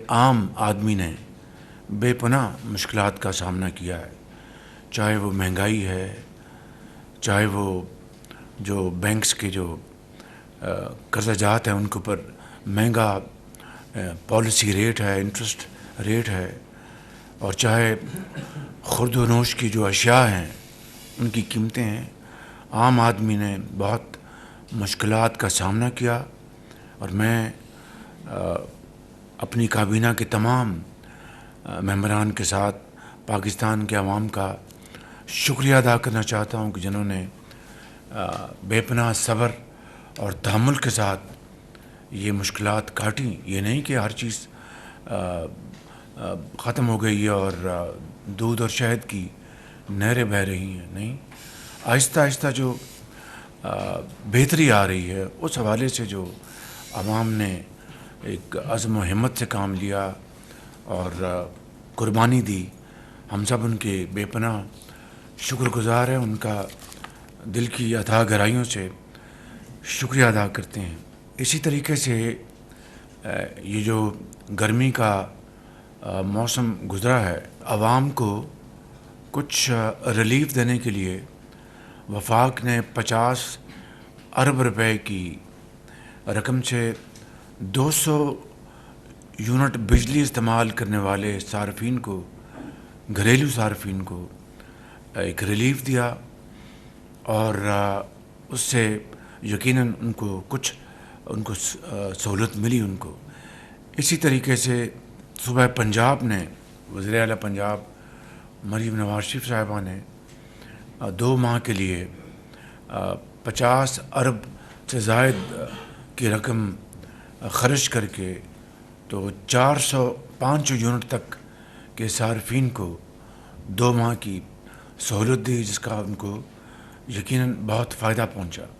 عام آدمی نے بے پناہ مشکلات کا سامنا کیا ہے، چاہے وہ مہنگائی ہے، چاہے وہ جو بینکس کے جو قرضہ جات ہیں ان کے اوپر مہنگا پالیسی ریٹ ہے، انٹرسٹ ریٹ ہے، اور چاہے خورد و نوش کی جو اشیاء ہیں ان کی قیمتیں ہیں۔ عام آدمی نے بہت مشکلات کا سامنا کیا، اور میں اپنی کابینہ کے تمام ممبران کے ساتھ پاکستان کے عوام کا شکریہ ادا کرنا چاہتا ہوں کہ جنہوں نے بے پناہ صبر اور تحمل کے ساتھ یہ مشکلات کاٹیں۔ یہ نہیں کہ ہر چیز ختم ہو گئی ہے اور دودھ اور شہد کی نہریں بہہ رہی ہیں، نہیں، آہستہ آہستہ جو بہتری آ رہی ہے، اس حوالے سے جو عوام نے ایک عزم و ہمت سے کام لیا اور قربانی دی، ہم سب ان کے بے پناہ شکر گزار ہیں، ان کا دل کی اتھاہ گہرائیوں سے شکریہ ادا کرتے ہیں۔ اسی طریقے سے یہ جو گرمی کا موسم گزرا ہے، عوام کو کچھ ریلیف دینے کے لیے وفاق نے 50 ارب روپے کی رقم سے 200 یونٹ بجلی استعمال کرنے والے صارفین کو، گھریلو صارفین کو ایک ریلیف دیا، اور اس سے یقیناً ان کو سہولت ملی ان کو۔ اسی طریقے سے صوبہ پنجاب نے، وزیر اعلیٰ پنجاب مریم نواز شریف صاحبہ نے 2 ماہ کے لیے 50 ارب سے زائد کی رقم خرچ کر کے تو 405 یونٹ تک کے صارفین کو 2 ماہ کی سہولت دی، جس کا ان کو یقیناً بہت فائدہ پہنچا۔